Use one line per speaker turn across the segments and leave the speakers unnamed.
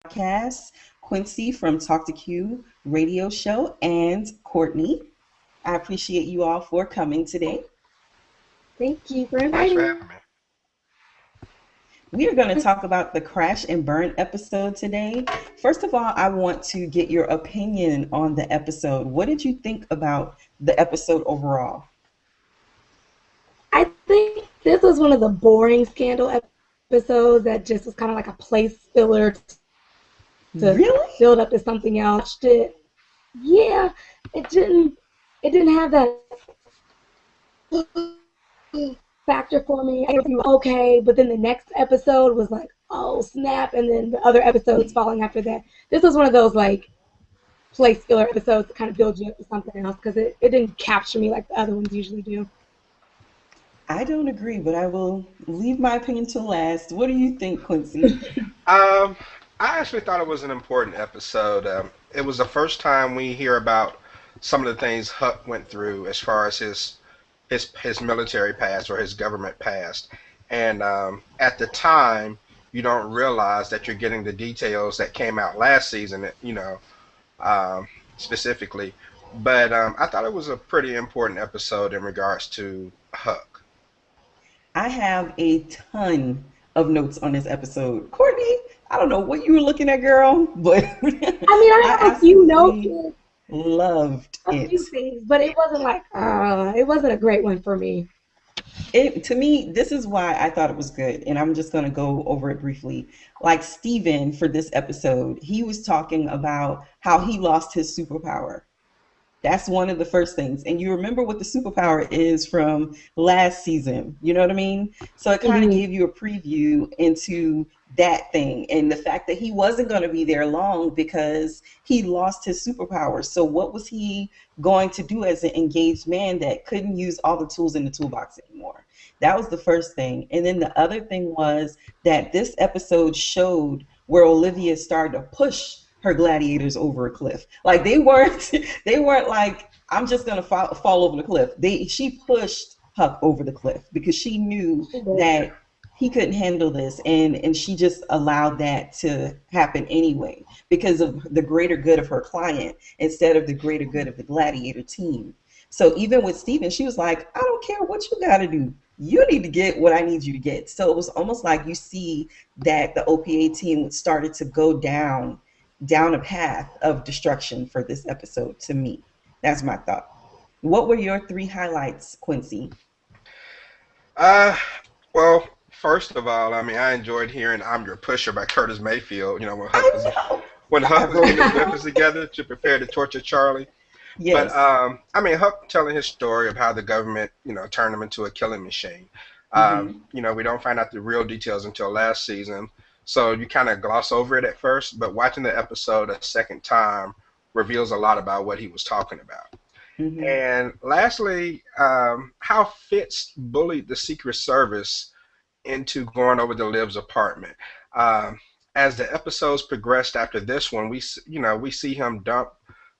podcast, Quincy from Talk to Q radio show, and Courtney. I appreciate you all for coming today.
Thank you for
Thanks for
inviting me.
having me.
We are going to talk about the crash and burn episode today. First of all, I want to get your opinion on the episode. What did you think about the episode overall?
I think this was one of the boring scandal episodes that just was kind of like a place filler to
Really?
build up to something else. Yeah, it didn't have that factor for me. I was okay, but then the next episode was like, oh snap, and then the other episodes following after that. This was one of those like place filler episodes that kind of build you up to something else because it didn't capture me like the other ones usually do.
I don't agree, but I will leave my opinion to last. What do you think, Quincy?
Um, I actually thought it was an important episode. It was the first time we hear about some of the things Huck went through as far as his military past or his government past. And at the time, you don't realize that you're getting the details that came out last season, specifically. But I thought it was a pretty important episode in regards to Huck.
I have a ton of notes on this episode. Courtney, I don't know what you were looking at, girl, but
I mean, I
I
have a few
absolutely
notes,
loved
a
it.
few things, but it wasn't like, it wasn't a great one for me.
It to me, this is why I thought it was good, and I'm just gonna go over it briefly. Like Steven for this episode, he was talking about how he lost his superpower. That's one of the first things. And you remember what the superpower is from last season. You know what I mean? So it kind of
Hmm.
gave you a preview into that thing and the fact that he wasn't going to be there long because he lost his superpower. So what was he going to do as an engaged man that couldn't use all the tools in the toolbox anymore? That was the first thing. And then the other thing was that this episode showed where Olivia started to push her gladiators over a cliff. Like they weren't they weren't like I'm just gonna fall over the cliff. She pushed Huck over the cliff because she knew
She did.
that he couldn't handle this, and she just allowed that to happen anyway because of the greater good of her client instead of the greater good of the gladiator team. So even with Steven, she was like, I don't care what you got to do. You need to get what I need you to get. So it was almost like you see that the OPA team started to go down a path of destruction for this episode to me. That's my thought. What were your three highlights, Quincy?
Uh, well, first of all, I mean, I enjoyed hearing "I'm Your Pusher" by Curtis Mayfield.
I know.
When
I
Huck was
wrote
getting
it
his
down.
weapons together to prepare to torture Charlie. But
Yes.
I mean, Huck telling his story of how the government, turned him into a killing machine.
Hmm.
We don't find out the real details until last season, so you kind of gloss over it at first. But watching the episode a second time reveals a lot about what he was talking about.
Hmm.
And lastly, how Fitz bullied the Secret Service into going over to Liv's apartment. Um, as the episodes progressed after this one, we see him dump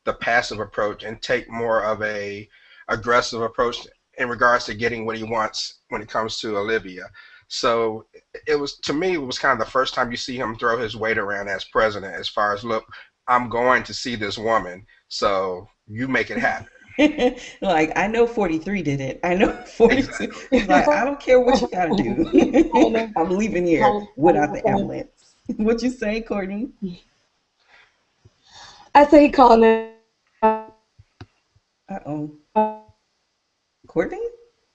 the passive approach and take more of a aggressive approach in regards to getting what he wants when it comes to Olivia. So it was to me it was kind of the first time you see him throw his weight around as president, as far as look, I'm going to see this woman, so you make it happen.
Like I know 43 did it. I know 42.
Exactly.
He's like, I don't care what you gotta do.
Kind of,
I'm leaving here
kind
without
of
the
funny.
ambulance. What you say, Courtney?
I say he calling it
Uh-oh. Courtney?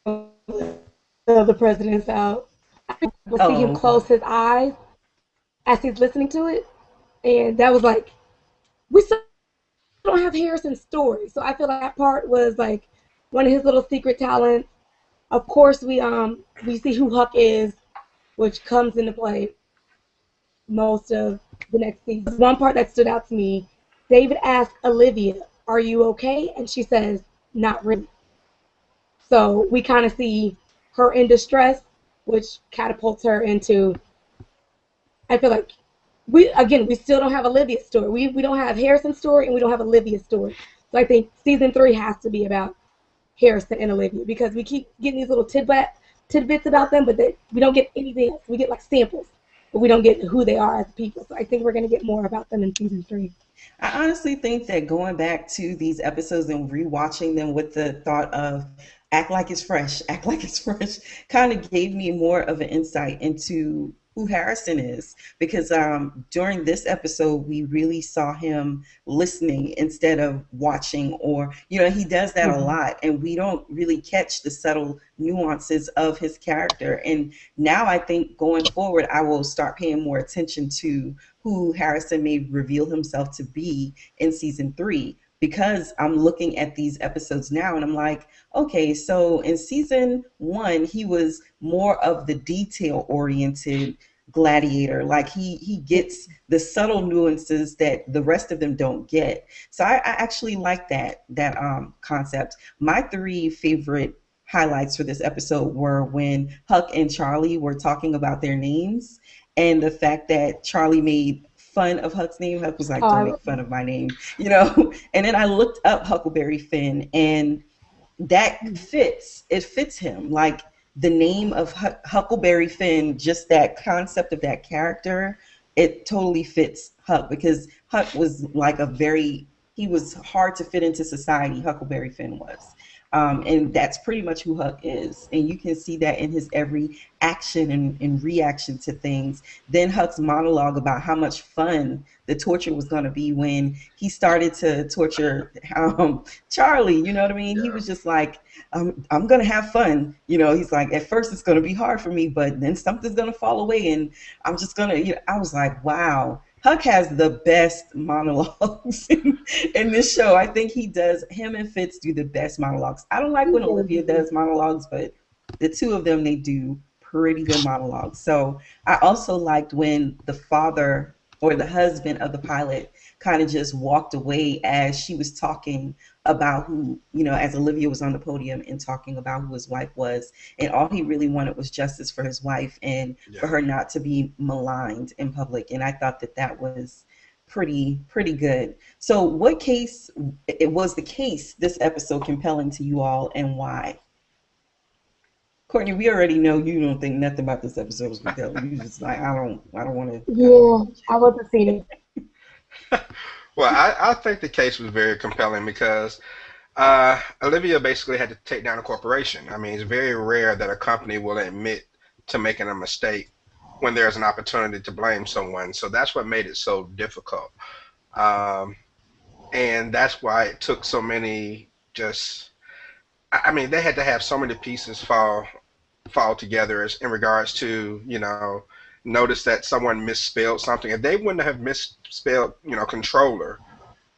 the president's out. We'll see him
Oh, okay.
close his eyes as he's listening to it, and that was like we still don't have Harrison's story, so I feel like that part was like one of his little secret talents. Of course, we see who Huck is, which comes into play most of the next season. One part that stood out to me, David asked Olivia, "Are you okay?" And she says, "Not really." So we kind of see her in distress, which catapults her into. I feel like we still don't have Olivia's story. We don't have Harrison's story and we don't have Olivia's story. So I think season 3 has to be about Harrison and Olivia because we keep getting these little tidbits about them, but we don't get anything else. We get like samples. but we don't get who they are as people. So I think we're going to get more about them in season 3.
I honestly think that going back to these episodes and rewatching them with the thought of act like it's fresh, act like it's fresh, kind of gave me more of an insight into who Harrison is. Because during this episode, we really saw him listening instead of watching, or, he does that a lot. And we don't really catch the subtle nuances of his character. And now I think going forward, I will start paying more attention to who Harrison may reveal himself to be in season 3, because I'm looking at these episodes now and I'm like, okay, so in season 1, he was more of the detail oriented gladiator. Like he gets the subtle nuances that the rest of them don't get. So I actually like that concept. My 3 favorite highlights for this episode were when Huck and Charlie were talking about their names, and the fact that Charlie made fun of Huck's name. Huck was like, don't make fun of my name, And then I looked up Huckleberry Finn, and that it fits him. Like the name of Huckleberry Finn, just that concept of that character, it totally fits Huck, because Huck was like he was hard to fit into society, Huckleberry Finn was. And that's pretty much who Huck is. And you can see that in his every action and reaction to things. Then Huck's monologue about how much fun the torture was going to be when he started to torture Charlie, you know what I mean? Yeah. He was just like, I'm going to have fun. He's like, at first it's going to be hard for me, but then something's going to fall away and I'm just going to, I was like, wow. Huck has the best monologues in this show. I think him and Fitz do the best monologues. I don't like when Olivia does monologues, but the two of them, they do pretty good monologues. So I also liked when the father or the husband of the pilot kind of just walked away as she was talking about who, as Olivia was on the podium and talking about who his wife was. And all he really wanted was justice for his wife and for her not to be maligned in public. And I thought that was pretty good. So what case this episode compelling to you all, and why? Courtney, we already know you don't think nothing about this episode was compelling. You just like, I don't want to.
Yeah, I wasn't seeing it.
Well, I think the case was very compelling because Olivia basically had to take down a corporation. I mean, it's very rare that a company will admit to making a mistake when there's an opportunity to blame someone. So that's what made it so difficult. And that's why it took so many they had to have so many pieces fall together in regards to, notice that someone misspelled something. If they wouldn't have misspelled, controller,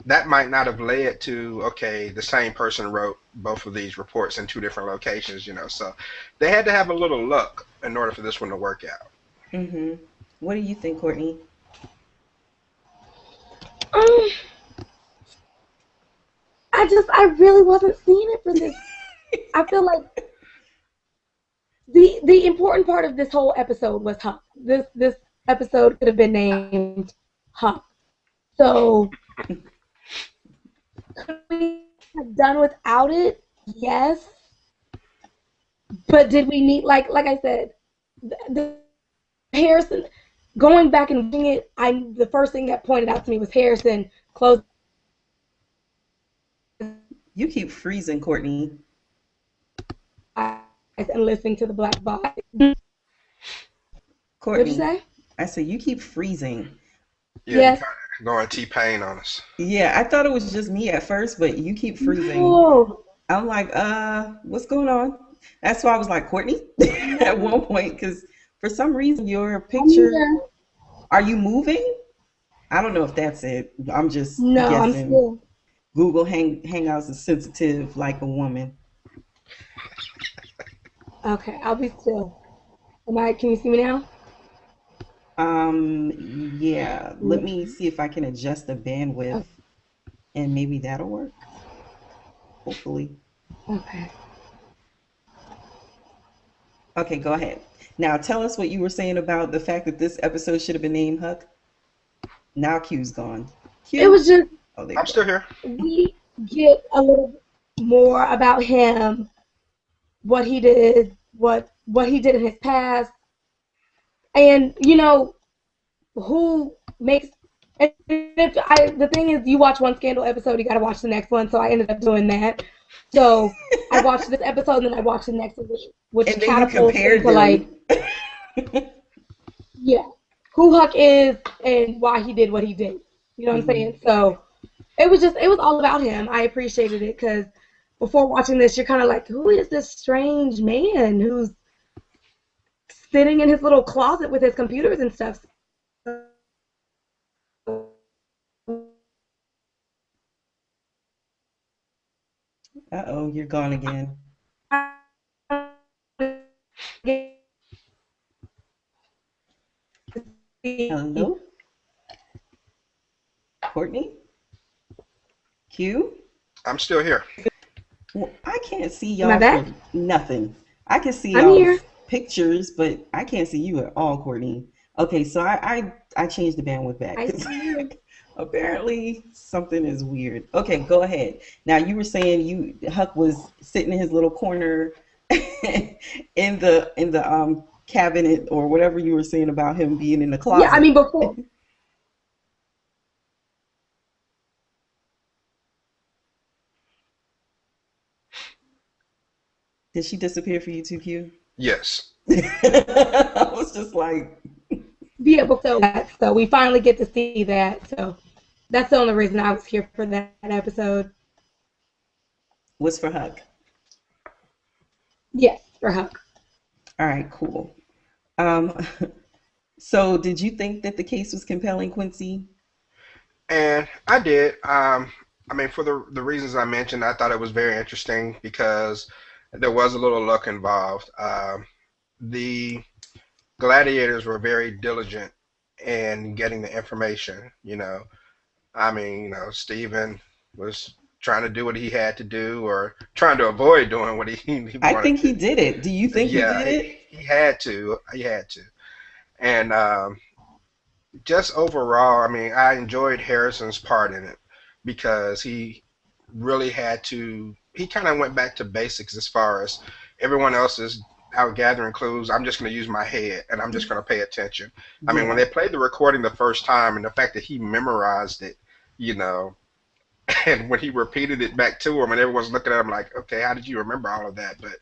that might not have led to, okay, the same person wrote both of these reports in 2 different locations, So they had to have a little luck in order for this one to work out.
Mm-hmm. What do you think, Courtney?
I really wasn't seeing it for this. I feel like the important part of this whole episode was Huck. This episode could have been named Huck. So could we have done without it? Yes. But did we need, like I said, the Harrison, going back and reading it, the first thing that pointed out to me was Harrison closed.
You keep freezing, Courtney.
And listening to the black box.
Courtney,
what'd you say?
I said you keep freezing.
Yeah, yes. You're going T-Pain on us.
Yeah, I thought it was just me at first, but you keep freezing.
No.
I'm like, what's going on? That's why I was like, Courtney, at one point, because for some reason your picture, are you moving? I don't know if that's it. I'm just guessing.
I'm still.
Google Hangouts is sensitive like a woman.
Okay, I'll be still. Can you see me now?
Yeah. Let me see if I can adjust the bandwidth, and maybe that'll work. Hopefully.
Okay.
Okay, go ahead. Now tell us what you were saying about the fact that this episode should have been named Huck. Now Q's gone. Q?
It was just.
Oh, I'm still here.
We get a little more about him, what he did, what he did in his past. And, who makes. The thing is, you watch one Scandal episode, you got to watch the next one. So I ended up doing that. So I watched this episode, and then I watched the next one, which
And then you
catapults
compared
into like,
them.
yeah, who Huck is and why he did what he did. You know what I'm
Mhm.
saying? So it was all about him. I appreciated it because before watching this, you're kind of like, who is this strange man who's sitting in his little closet with his computers and stuff?
Uh-oh, you're gone again.
Am
Hello? Courtney? Q?
I'm still here.
Well, I can't see
I
y'all for
back?
nothing. I can see
I'm here.
y'all's pictures, but I can't see you at all, Courtney. Okay, so I changed the bandwidth back
I
because
see you.
apparently something is weird. Okay, go ahead. Now you were saying Huck was sitting in his little corner in the cabinet or whatever you were saying about him being in the
Yeah, I
closet.
mean before.
Did she disappear for you too, Q?
Yes.
I was just like,
Yeah, before that, so we finally get to see that. So that's the only reason I was here for that episode.
what's for Huck?
Yes, for Huck.
All right, cool. Um, so did you think that the case was compelling, Quincy?
And I did. I mean, for the reasons I mentioned, I thought it was very interesting because there was a little luck involved. The gladiators were very diligent in getting the information. I mean, Stephen was trying to do what he had to do, or trying to avoid doing what he
I
wanted
think he
to.
did it. Do you think he
Yeah,
did it?
he had to. He had to. And just overall, I mean, I enjoyed Harrison's part in it because he really had to. He kind of went back to basics as far as everyone else is out gathering clues. I'm just going to use my head and I'm just going to pay attention. I mean, when
Yeah.
they played the recording the first time and the fact that he memorized it, you know, and when he repeated it back to him and everyone's looking at him like, okay, how did you remember all of that? But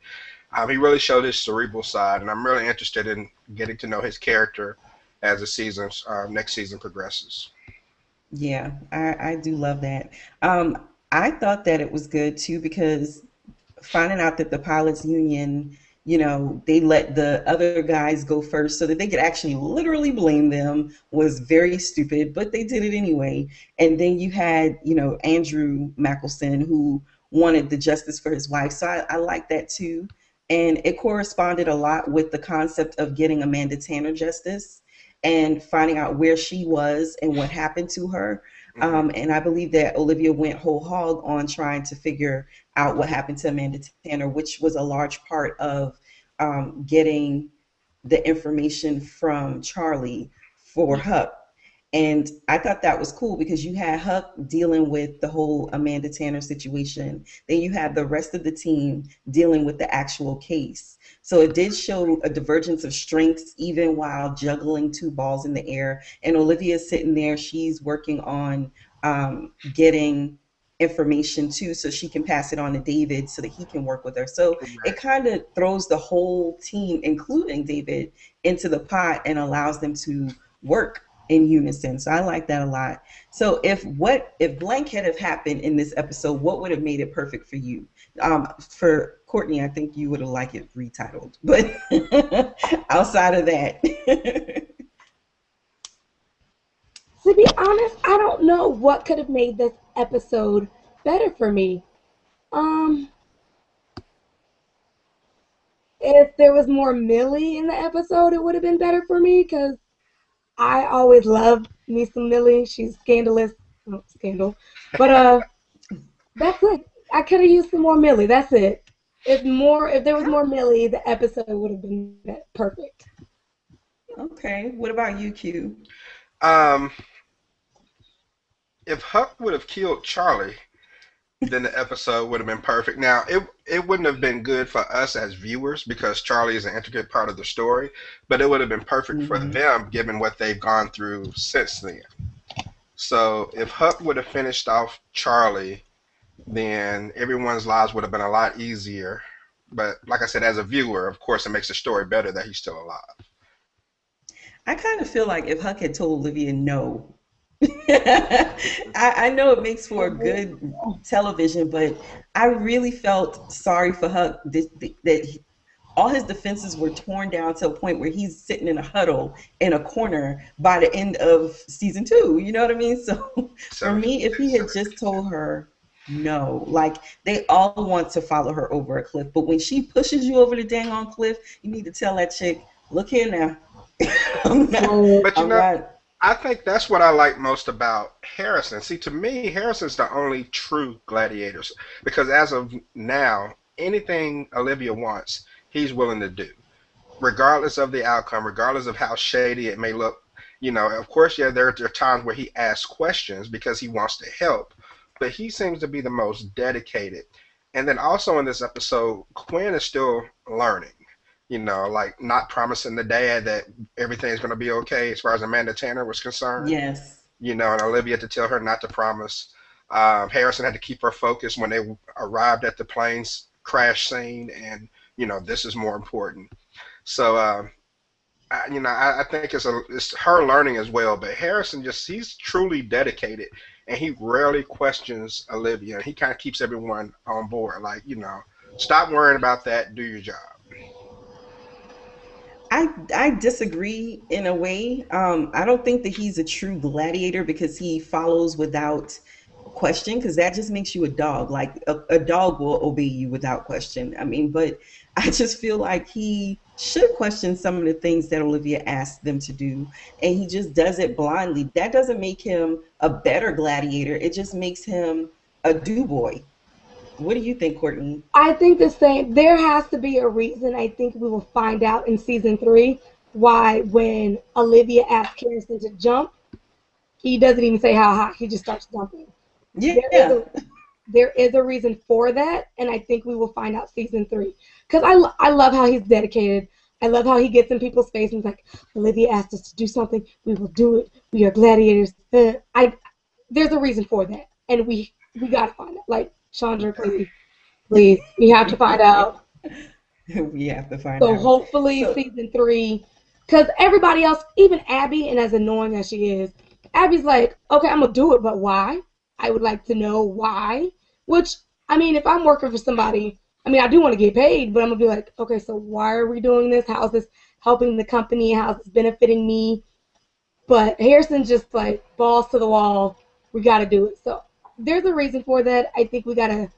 he really showed his cerebral side, and I'm really interested in getting to know his character as the seasons next season progresses.
Yeah, I do love that. Um, I thought that it was good too because finding out that the pilots union, they let the other guys go first so that they could actually literally blame them was very stupid, but they did it anyway. And then you had, Andrew Mackelson who wanted the justice for his wife. So I like that too. And it corresponded a lot with the concept of getting Amanda Tanner justice and finding out where she was and what happened to her.
Hmm.
And I believe that Olivia went whole hog on trying to figure out what happened to Amanda Tanner, which was a large part of getting the information from Charlie for
Yeah,
Huck. And I thought that was cool because you had Huck dealing with the whole Amanda Tanner situation. Then you had the rest of the team dealing with the actual case. So it did show a divergence of strengths even while juggling two balls in the air. And Olivia's sitting there, she's working on getting information too so she can pass it on to David so that he can work with her. So it
right.
kind of throws the whole team, including David, into the pot and allows them to work in unison. So I like that a lot. So if blank had have happened in this episode, what would have made it perfect for you? For Courtney, I think you would have liked it retitled. But outside of that,
To be honest, I don't know what could have made this episode better for me. Um, if there was more Millie in the episode, it would have been better for me because I always loved me some Millie. She's scandalous, oh, scandal, but that's it. I could have used some more Millie. That's it. If there was more Millie, the episode would have been perfect.
okay. What about you, Q?
Um, if Huck would have killed Charlie, then the episode would have been perfect. Now, it wouldn't have been good for us as viewers because Charlie is an intricate part of the story, but it would have been perfect for
Mm-hmm.
them given what they've gone through since then. So if Huck would have finished off Charlie, then everyone's lives would have been a lot easier. But like I said, as a viewer, of course, it makes the story better that he's still alive.
I kind of feel like if Huck had told Olivia no, I know it makes for good television, but I really felt sorry for Huck that all his defenses were torn down to a point where he's sitting in a huddle in a corner by the end of season 2. You know what I mean? So for me, if he had just told her no, like they all want to follow her over a cliff, but when she pushes you over the dang on cliff, you need to tell that chick, look here now.
But you know, I think that's what I like most about Harrison. See, to me, Harrison's the only true gladiator because as of now, anything Olivia wants, he's willing to do, regardless of the outcome, regardless of how shady it may look. You know, of course, yeah, there are times where he asks questions because he wants to help, but he seems to be the most dedicated. And then also in this episode, Quinn is still learning. You know, like not promising the dad that everything's going to be okay as far as Amanda Tanner was concerned.
Yes.
You know, and Olivia had to tell her not to promise. Harrison had to keep her focused when they arrived at the plane's crash scene, and you know, this is more important. So, I think it's her learning as well. But Harrison he's truly dedicated, and he rarely questions Olivia. And he kind of keeps everyone on board. Like, you know, stop worrying about that. Do your job.
I disagree in a way. I don't think that he's a true gladiator because he follows without question, because that just makes you a dog. Like a dog will obey you without question. I mean, but I just feel like he should question some of the things that Olivia asked them to do, and he just does it blindly. That doesn't make him a better gladiator. It just makes him a do-boy. What do you think, Courtney?
I think the same. There has to be a reason. I think we will find out in season 3 why when Olivia asks Harrison to jump, he doesn't even say how high. He just starts jumping.
Yeah.
There is a reason for that, and I think we will find out season 3. Because I love how he's dedicated. I love how he gets in people's face and is like, Olivia asked us to do something. We will do it. We are gladiators. There's a reason for that, and we got to find it. Like, Shonda, please, we have to find out.
We have to find out.
So hopefully season 3, because everybody else, even Abby, and as annoying as she is, Abby's like, okay, I'm going to do it, but why? I would like to know why. Which, I mean, if I'm working for somebody, I mean, I do want to get paid, but I'm going to be like, okay, so why are we doing this? How is this helping the company? How is this benefiting me? But Harrison just like balls to the wall. We got to do it. So there's a reason for that. I think we got to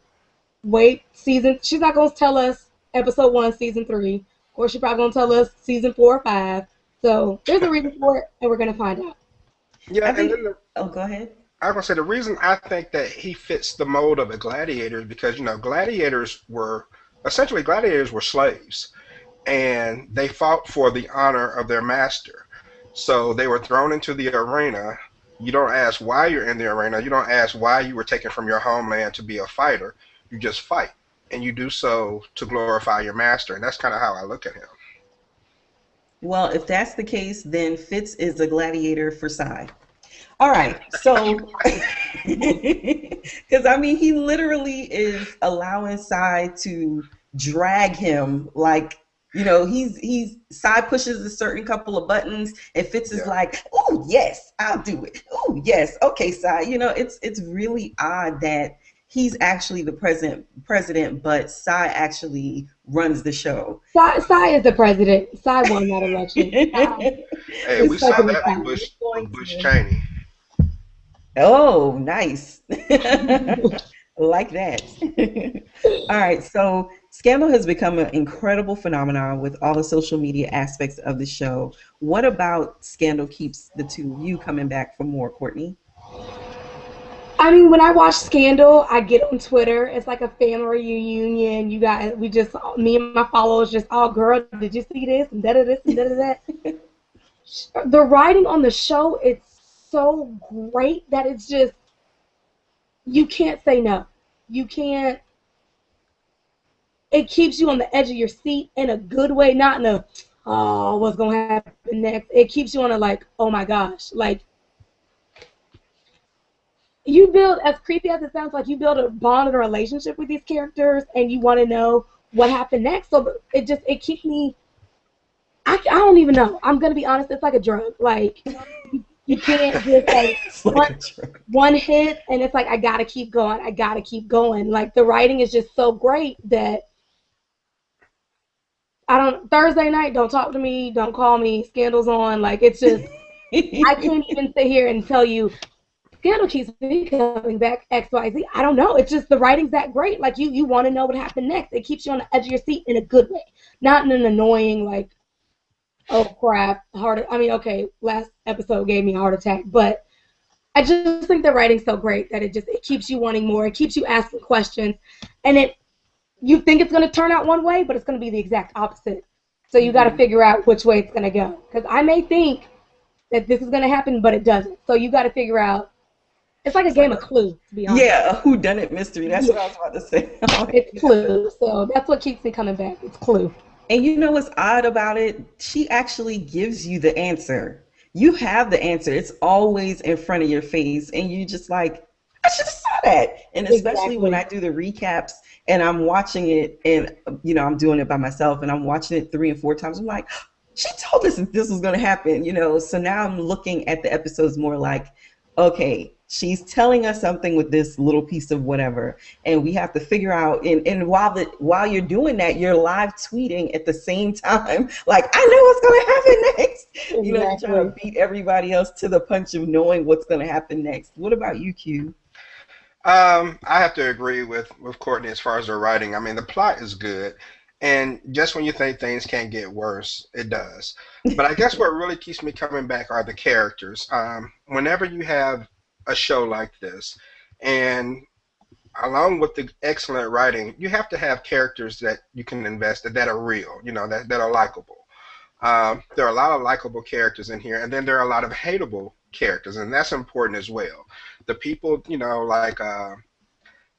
wait season. She's not going to tell us episode 1, season 3. Or she's probably going to tell us season 4 or 5. So there's a reason for it, and we're going to find out.
Yeah,
go ahead.
I was going to say, the reason I think that he fits the mold of a gladiator is because, you know, gladiators were slaves, and they fought for the honor of their master. So they were thrown into the arena. You don't ask why you're in the arena. You don't ask why you were taken from your homeland to be a fighter. You just fight, and you do so to glorify your master, and that's kind of how I look at him.
Well, if that's the case, then Fitz is a gladiator for Psy. All right, so because I mean, he literally is allowing Psy to drag him, like, you know, he's Psy pushes a certain couple of buttons, and Fitz is like, oh yes, I'll do it. Oh yes, okay, Psy. You know, it's really odd that he's actually the president, but Psy actually runs the show.
Psy is the president. Psy won that election.
Hey, we saw that with Bush Cheney.
Oh, nice. Like that. All right, so Scandal has become an incredible phenomenon with all the social media aspects of the show. What about Scandal keeps the two of you coming back for more, Courtney?
I mean, when I watch Scandal, I get on Twitter. It's like a family reunion. You guys, me and my followers just, oh, girl, did you see this? And this and that. The writing on the show, it's so great that it's just, you can't say no. you can't. It keeps you on the edge of your seat in a good way, not in a oh, what's gonna happen next. It keeps you on a like, oh my gosh, like you build, as creepy as it sounds, like you build a bond and a relationship with these characters, and you want to know what happened next. So it keeps me. I don't even know. I'm gonna be honest. It's like a drug. Like you can't just like one hit, and it's like I gotta keep going. I gotta keep going. Like the writing is just so great that I don't. Thursday night, don't talk to me. Don't call me. Scandal's on. Like it's just. I can't even sit here and tell you. Scandal keeps coming back, X, Y, Z. I don't know. It's just the writing's that great. Like you want to know what happened next. It keeps you on the edge of your seat in a good way, not in an annoying like, oh crap, okay, last episode gave me a heart attack, but I just think the writing's so great that it keeps you wanting more. It keeps you asking questions, and you think it's going to turn out one way, but it's going to be the exact opposite. So you got to figure out which way it's going to go. Because I may think that this is going to happen, but it doesn't. So you got to figure out. It's like a game of Clue, to be honest.
Yeah, a whodunit mystery. That's what I was about to say.
It's Clue. So that's what keeps me coming back. It's Clue.
And you know what's odd about it? She actually gives you the answer. You have the answer. It's always in front of your face. And you just like, I should have saw that. And especially when I do the recaps and I'm watching it and, I'm doing it by myself and I'm watching it 3 and 4 times. I'm like, she told us that this was going to happen, So now I'm looking at the episodes more like, okay, she's telling us something with this little piece of whatever, and we have to figure out. And while you're doing that, you're live tweeting at the same time, like I know what's going to happen next.
Exactly.
You're trying to beat everybody else to the punch of knowing what's going to happen next. What about you, Q?
I have to agree with Courtney as far as the writing. I mean, the plot is good, and just when you think things can't get worse, it does. But I guess what really keeps me coming back are the characters. Whenever you have a show like this, and along with the excellent writing, you have to have characters that you can invest in, that are real, that are likable. There are a lot of likable characters in here, and then there are a lot of hateable characters, and that's important as well. The people,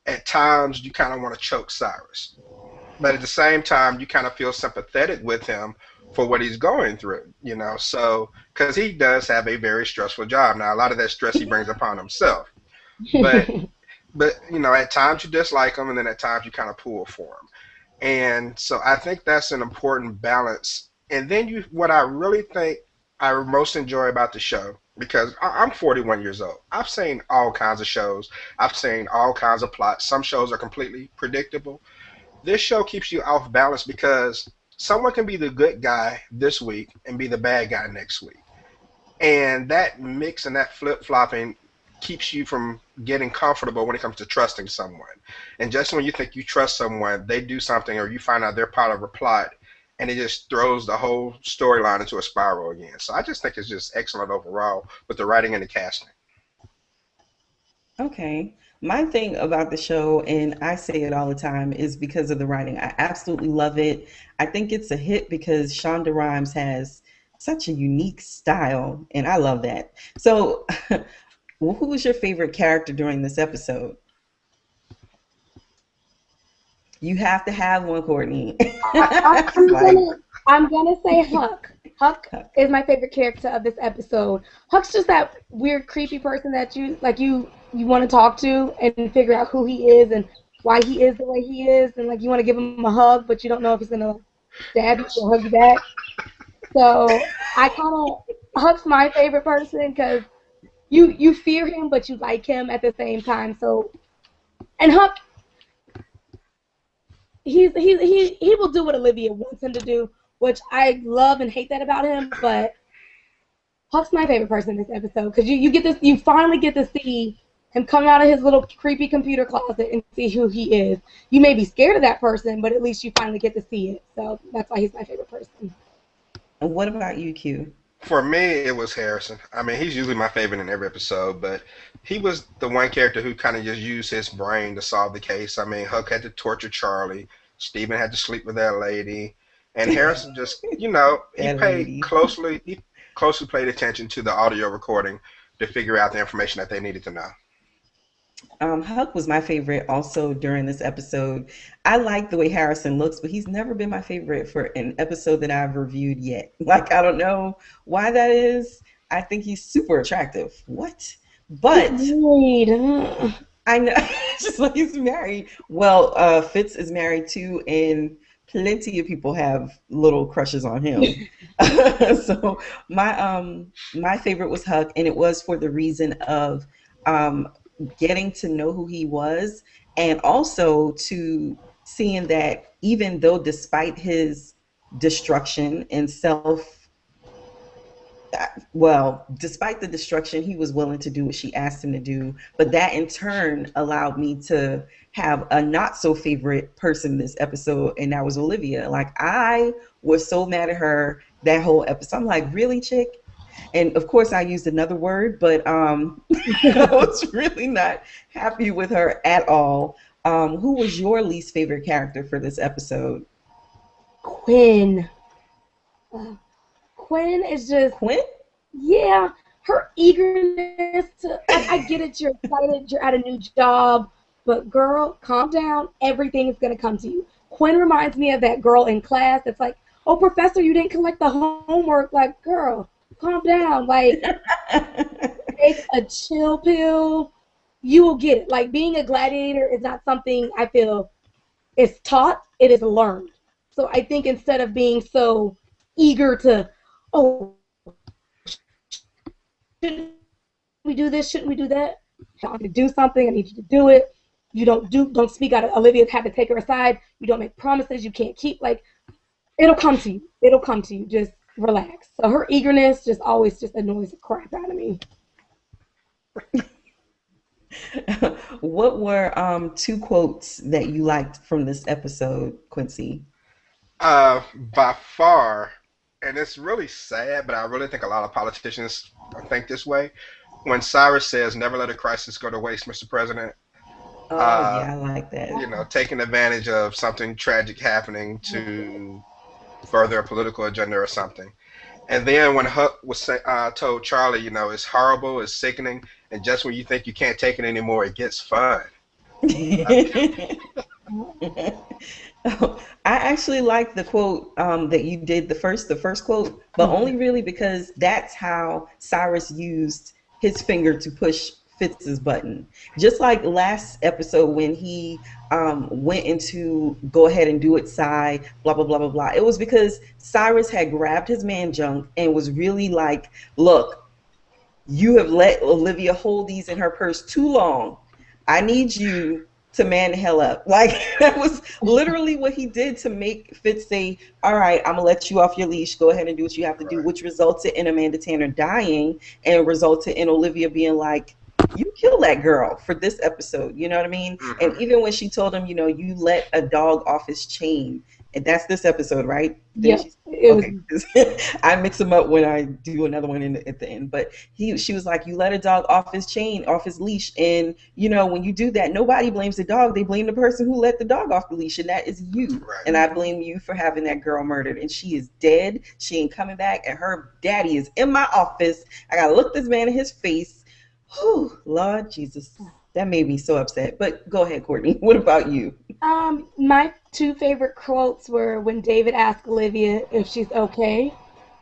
at times you kind of want to choke Cyrus, but at the same time you kind of feel sympathetic with him for what he's going through, so because he does have a very stressful job. Now, a lot of that stress he brings upon himself, but at times you dislike him, and then at times you kind of pull for him, and so I think that's an important balance. And then what I really think I most enjoy about the show, because I'm 41 years old, I've seen all kinds of shows, I've seen all kinds of plots. Some shows are completely predictable. This show keeps you off balance because someone can be the good guy this week and be the bad guy next week. And that mix and that flip-flopping keeps you from getting comfortable when it comes to trusting someone. And just when you think you trust someone, they do something or you find out they're part of a plot, and it just throws the whole storyline into a spiral again. So I just think it's just excellent overall with the writing and the casting.
Okay. My thing about the show, and I say it all the time, is because of the writing. I absolutely love it. I think it's a hit because Shonda Rhimes has such a unique style, and I love that. So, who was your favorite character during this episode? You have to have one, Courtney.
I'm gonna say Huck. Huck is my favorite character of this episode. Huck's just that weird, creepy person that you want to talk to and figure out who he is and why he is the way he is, and like you want to give him a hug, but you don't know if he's gonna stab you or hug you back. So Huck's my favorite person because you fear him, but you like him at the same time. So, and Huck, he will do what Olivia wants him to do, which I love and hate that about him. But Huck's my favorite person in this episode because you finally get to see him come out of his little creepy computer closet and see who he is. You may be scared of that person, but at least you finally get to see it. So that's why he's my favorite person.
And what about you, Q?
For me, it was Harrison. I mean, he's usually my favorite in every episode, but he was the one character who kind of just used his brain to solve the case. I mean, Huck had to torture Charlie. Stephen had to sleep with that lady. And Harrison just, he closely paid attention to the audio recording to figure out the information that they needed to know.
Huck was my favorite also during this episode. I like the way Harrison looks, but he's never been my favorite for an episode that I've reviewed yet. Like, I don't know why that is. I think he's super attractive. What?
He's
But
married.
I know, just like he's married. Well, Fitz is married too, and plenty of people have little crushes on him. So my favorite was Huck, and it was for the reason of um getting to know who he was, and also to seeing that even though despite his destruction and self, well, despite the destruction, he was willing to do what she asked him to do. But that in turn allowed me to have a not so favorite person this episode, and that was Olivia. Like, I was so mad at her that whole episode. I'm like, really, chick? And of course, I used another word, but I was really not happy with her at all. Who was your least favorite character for this episode?
Quinn. Quinn is just,
Quinn?
yeah, her eagerness to, I get it, you're excited, you're at a new job, but girl, calm down, everything is going to come to you. Quinn reminds me of that girl in class that's like, oh, professor, you didn't collect the homework. Like, girl, calm down. Like, take a chill pill. You will get it. Like, being a gladiator is not something I feel is taught, it is learned. So I think instead of being so eager to, oh, shouldn't we do this? Shouldn't we do that? I want you to do something. I need you to do it. You don't speak out. Olivia's had to take her aside. You don't make promises you can't keep. Like, it'll come to you. It'll come to you. Just relax. So her eagerness just always just annoys the crap out of me.
What were two quotes that you liked from this episode, Quincy?
By far, and it's really sad, but I really think a lot of politicians think this way. When Cyrus says, "Never let a crisis go to waste, Mr. President,"
Oh
uh,
yeah, I like that.
taking advantage of something tragic happening to further a political agenda or something. And then when Huck told Charlie, it's horrible, it's sickening, and just when you think you can't take it anymore, it gets fun.
I actually like the quote that you did the first quote, but only really because that's how Cyrus used his finger to push Fitz's button. Just like last episode when he went into go ahead and do it, side, blah blah blah blah blah. It was because Cyrus had grabbed his man junk and was really like, "Look, you have let Olivia hold these in her purse too long. I need you to man the hell up." Like, that was literally what he did to make Fitz say, all right, I'm gonna let you off your leash. Go ahead and do what you have to do,
Right.
which resulted in Amanda Tanner dying and resulted in Olivia being like, you kill that girl for this episode. You know what I mean? And
Hmm.
even when she told him, you let a dog off his chain. And that's this episode, right? Didn't
Yep.
she?
It was.
Okay. I mix them up when I do another one at the end. But she was like, you let a dog off his chain, off his leash. And, when you do that, nobody blames the dog. They blame the person who let the dog off the leash. And that is you.
Right.
And I blame you for having that girl murdered. And she is dead. She ain't coming back. And her daddy is in my office. I got to look this man in his face. Whew, Lord Jesus. That made me so upset. But go ahead, Courtney. What about you?
My two favorite quotes were when David asked Olivia if she's okay,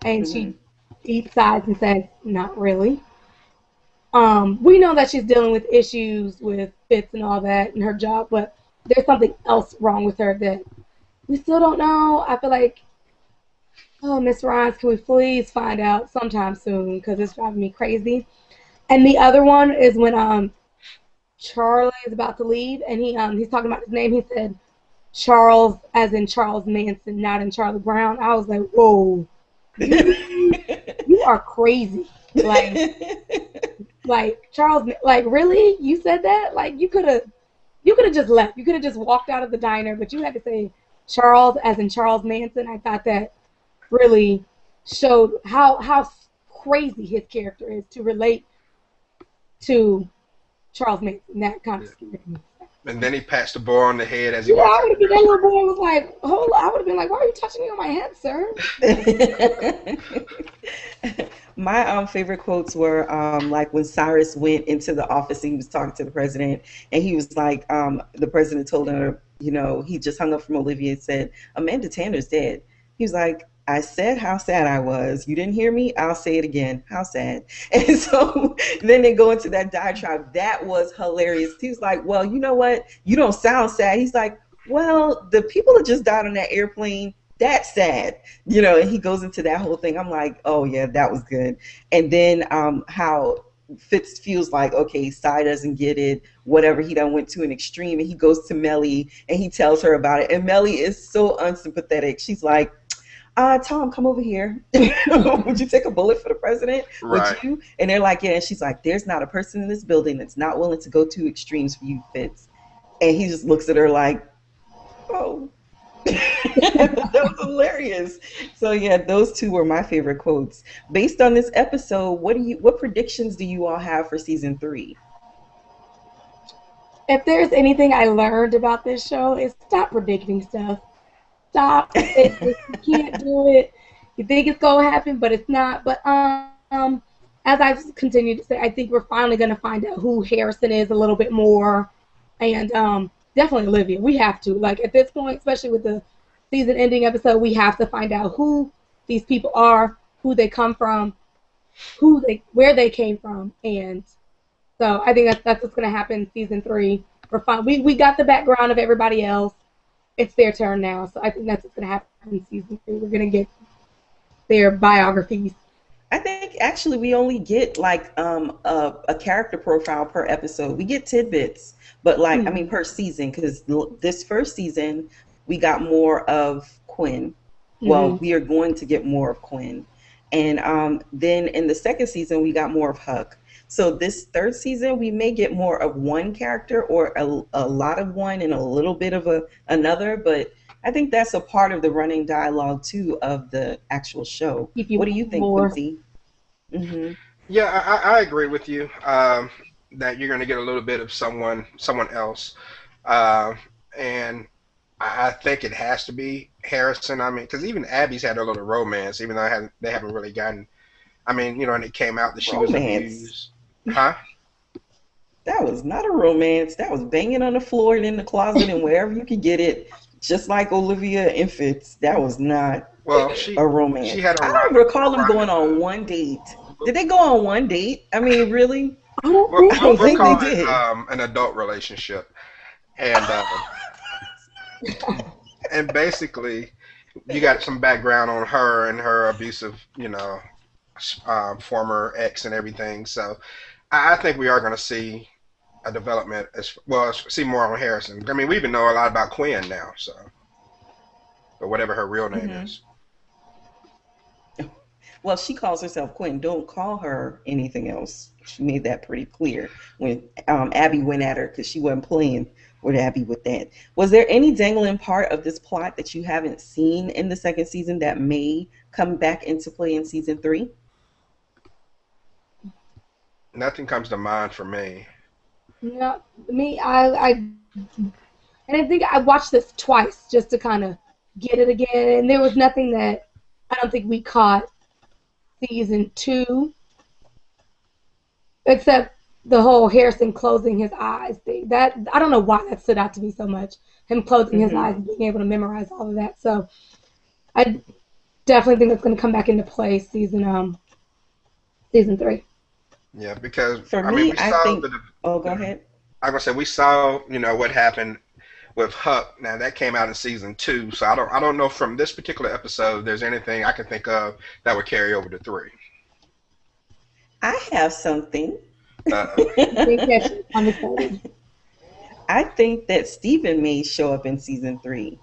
and
Hmm.
she deep sighs and says, "Not really." We know that she's dealing with issues with Fitz and all that in her job, but there's something else wrong with her that we still don't know. I feel like, oh, Miss Rhimes, can we please find out sometime soon? Because it's driving me crazy. And the other one is when Charlie is about to leave, and he's talking about his name. He said Charles, as in Charles Manson, not in Charlie Brown. I was like, whoa, you are crazy. Like Charles, like, really? You said that? Like, you could have just left. You could have just walked out of the diner, but you had to say Charles, as in Charles Manson. I thought that really showed how crazy his character is to relate to Charles Manson. That kind of scared me.
And then he pats the boy on the head as he
Yeah,
walks
I
out
would have
the
been, that little boy was like, hold on. I would have been like, why are you touching me on my head, sir?
My favorite quotes were like when Cyrus went into the office and he was talking to the president, and he was like, the president told him, he just hung up from Olivia and said, Amanda Tanner's dead. He was like, I said how sad I was. You didn't hear me? I'll say it again. How sad. And so then they go into that diatribe. That was hilarious. He was like, well, you know what? You don't sound sad. He's like, well, the people that just died on that airplane, that's sad, and he goes into that whole thing. I'm like, oh yeah, that was good. And then how Fitz feels like, okay, Cy doesn't get it, whatever, he done went to an extreme, and he goes to Melly and he tells her about it, and Melly is so unsympathetic. She's like, Tom, come over here. Would you take a bullet for the president?
Right.
Would you? And they're like, yeah. And she's like, there's not a person in this building that's not willing to go to extremes for you, Fitz. And he just looks at her like, oh. That was hilarious. So yeah, those two were my favorite quotes. Based on this episode, what predictions do you all have for season 3?
If there's anything I learned about this show, is stop predicting stuff. Stop. You can't do it. You think it's gonna happen, but it's not. But as I've continued to say, I think we're finally gonna find out who Harrison is a little bit more, and definitely Olivia. We have to, like, at this point, especially with the season ending episode, we have to find out who these people are, who they come from, where they came from, and so I think that's what's gonna happen in season 3. We got the background of everybody else. It's their turn now, so I think that's what's going to happen in season 3. We're going to get their biographies.
I think actually we only get like a character profile per episode. We get tidbits, but like per season, because this first season we got more of Quinn. Well, we are going to get more of Quinn, and then in the second season we got more of Huck. So this third season, we may get more of one character, or a lot of one and a little bit of another. But I think that's a part of the running dialogue, too, of the actual show. What do you think, Quincy? Mm-hmm.
Yeah, I agree with you that you're going to get a little bit of someone else. And I think it has to be Harrison. I mean, because even Abby's had a little romance, even though they haven't really gotten, and it came out that she was abused. Huh?
That was not a romance. That was banging on the floor and in the closet and wherever you could get it, just like Olivia and Fitz. That was not a romance. I don't recall them going on one date. Did they go on one date? I mean, really? I don't think they did.
An adult relationship, and and basically, you got some background on her and her abusive, former ex and everything. So I think we are going to see a development see more on Harrison. I mean, we even know a lot about Quinn now, so, or whatever her real name is.
Well, she calls herself Quinn. Don't call her anything else. She made that pretty clear when Abby went at her, because she wasn't playing with Abby with that. Was there any dangling part of this plot that you haven't seen in the second season that may come back into play in season 3?
Nothing comes to mind for me.
No, me, I think I watched this twice just to kind of get it again, and there was nothing that I don't think we caught season 2, except the whole Harrison closing his eyes thing. That, I don't know why that stood out to me so much. Him closing his eyes and being able to memorize all of that. So I definitely think that's going to come back into play season 3.
Yeah, because
for me, I think. Go ahead.
I'm gonna say we saw, what happened with Huck. Now that came out in season 2, so I don't know from this particular episode if there's anything I can think of that would carry over to 3.
I have something. I think that Steven may show up in season 3.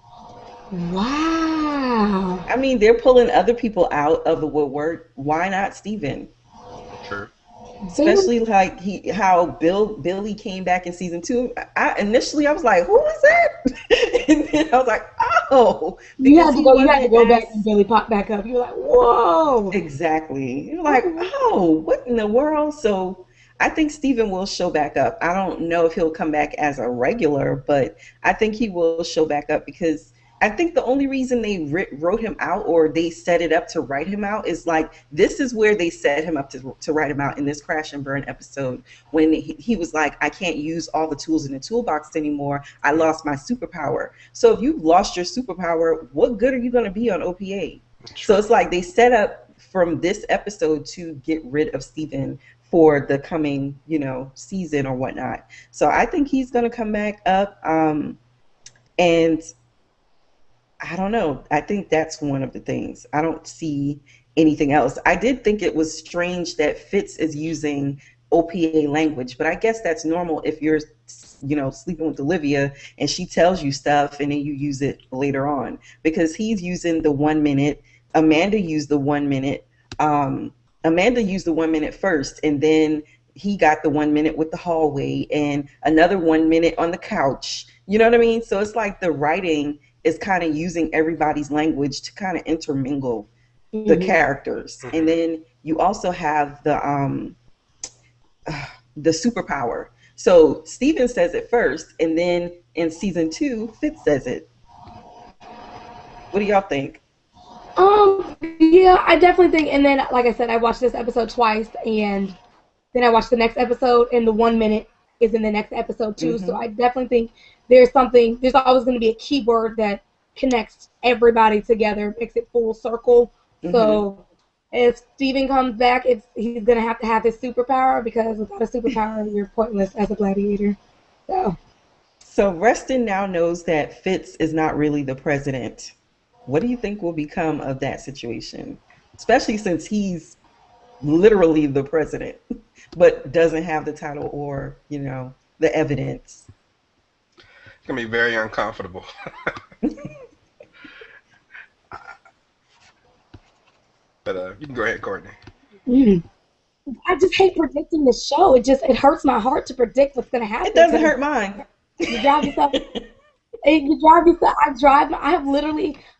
Wow.
I mean, they're pulling other people out of the woodwork. Why not Steven?
Sure.
Especially like how Billy came back in season 2. Initially I was like, who is that? And then I was like, oh,
you had to go back and Billy popped back up. You're like, whoa.
Exactly. You're like, oh, what in the world? So I think Steven will show back up. I don't know if he'll come back as a regular, but I think he will show back up because I think the only reason they wrote him out or they set it up to write him out is like this is where they set him up to write him out in this crash and burn episode when he was like, I can't use all the tools in the toolbox anymore. I lost my superpower. So if you've lost your superpower, what good are you going to be on OPA? So it's like they set up from this episode to get rid of Steven for the coming, season or whatnot. So I think he's going to come back up. And I don't know. I think that's one of the things. I don't see anything else. I did think it was strange that Fitz is using OPA language, but I guess that's normal if you're, sleeping with Olivia and she tells you stuff and then you use it later on because he's using the 1 minute. Amanda used the 1 minute. Amanda used the 1 minute first, and then he got the 1 minute with the hallway and another 1 minute on the couch. You know what I mean? So it's like the writing is kind of using everybody's language to kind of intermingle the characters. And then you also have the superpower. So Steven says it first, and then in season 2, Fitz says it. What do y'all think?
Yeah, I definitely think, and then, like I said, I watched this episode twice, and then I watched the next episode, and the 1 minute is in the next episode, too. So I definitely think there's always going to be a keyword that connects everybody together, makes it full circle. So if Steven comes back, he's going to have his superpower, because without a superpower, you're pointless as a gladiator.
So Reston now knows that Fitz is not really the president. What do you think will become of that situation? Especially since he's literally the president, but doesn't have the title or, the evidence.
It's going to be very uncomfortable. But you can go ahead, Courtney.
I just hate predicting the show. It hurts my heart to predict what's going to happen.
It doesn't hurt mine.
You drive yourself.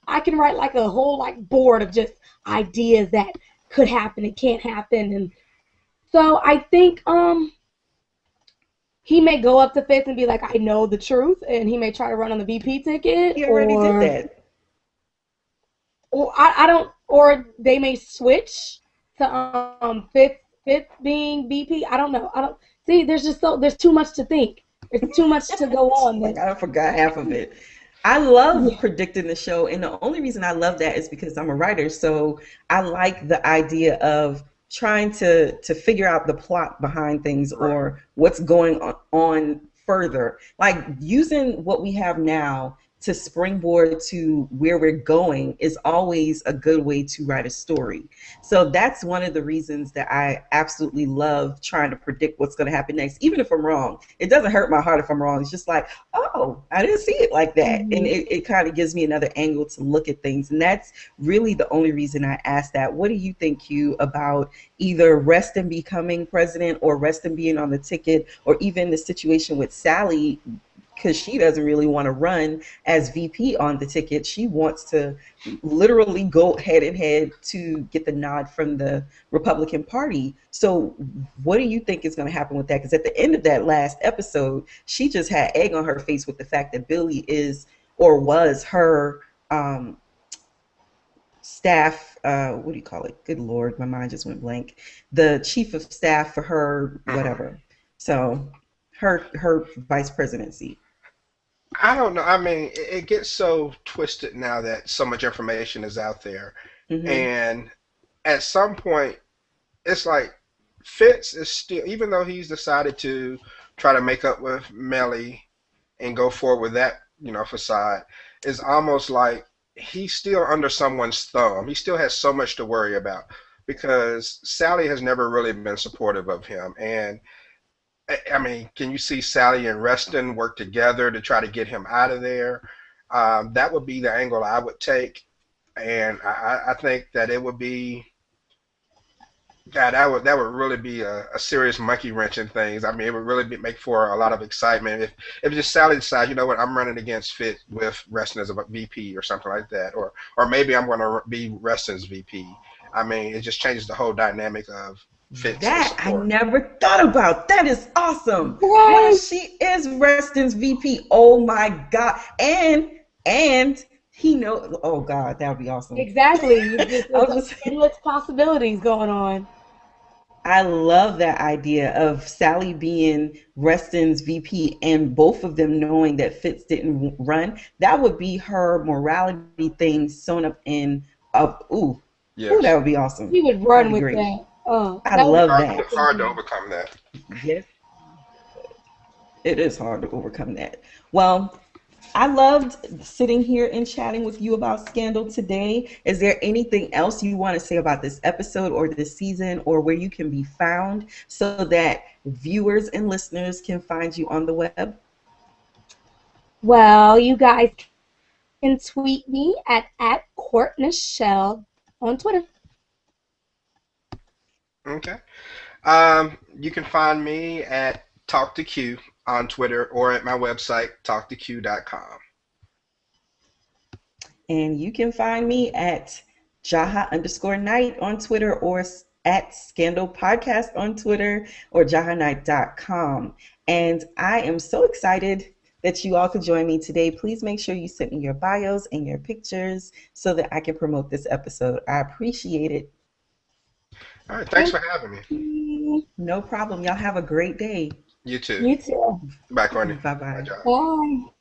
I can write like a whole board of just ideas that could happen and can't happen, and so I think he may go up to Fitz and be like, I know the truth, and he may try to run on the VP ticket.
He already did that.
Or I don't, or they may switch to Fitz being VP. I don't know. I don't see. There's too much to think. There's too much to go on.
I forgot half of it. I love predicting the show, and the only reason I love that is because I'm a writer, so I like the idea of trying to figure out the plot behind things or what's going on further. Like using what we have now to springboard to where we're going is always a good way to write a story. So that's one of the reasons that I absolutely love trying to predict what's going to happen next, even if I'm wrong. It doesn't hurt my heart if I'm wrong. It's just like, oh, I didn't see it like that. And it kind of gives me another angle to look at things. And that's really the only reason I asked that. What do you think, Hugh, about either Reston becoming president or Reston being on the ticket, or even the situation with Sally, because she doesn't really want to run as VP on the ticket. She wants to literally go head and head to get the nod from the Republican Party. So what do you think is going to happen with that? Because at the end of that last episode, she just had egg on her face with the fact that Billy is or was her staff, what do you call it? Good Lord, my mind just went blank. The chief of staff for her, whatever. So her vice presidency.
I don't know. I mean, it gets so twisted now that so much information is out there. And at some point, it's like Fitz is still, even though he's decided to try to make up with Melly and go forward with that, facade, it's almost like he's still under someone's thumb. He still has so much to worry about because Sally has never really been supportive of him. And I mean, can you see Sally and Reston work together to try to get him out of there? That would be the angle I would take, and I think that it would be that would really be a serious monkey wrench in things. I mean, it would really make for a lot of excitement if just Sally decides, you know what, I'm running against Fit with Reston as a VP or something like that, or maybe I'm going to be Reston's VP. I mean, it just changes the whole dynamic of fits his
That I
support.
never thought about. That is awesome. What
Right.
if she is Reston's VP? Oh my God. And he knows. Oh God, that would be awesome.
Exactly.
I
There's
was just
endless possibilities going on.
I love that idea of Sally being Reston's VP and both of them knowing that Fitz didn't run. That would be her morality thing sewn up in ooh, that
Yes.
would be awesome.
He would
That'd
run
be
with
great.
that. Oh,
I
that would be
love
Hard,
that.
hard to
awesome.
overcome that.
Yes, it is hard to overcome that. Well, I loved sitting here and chatting with you about Scandal today. Is there anything else you want to say about this episode or this season or where you can be found so that viewers and listeners can find you on the web?
Well, you guys can tweet me at CourtNichelle on Twitter.
Okay. You can find me at Talk to Q on Twitter or at my website, talktoq.com.
And you can find me at Jaha_Night on Twitter or at Scandal Podcast on Twitter or JahaNight.com. And I am so excited that you all could join me today. Please make sure you send me your bios and your pictures so that I can promote this episode. I appreciate it.
All right. Thanks for having me.
No problem. Y'all have a great day.
You too.
You too.
Bye, Courtney.
Bye
Bye,
bye.
John.
Bye.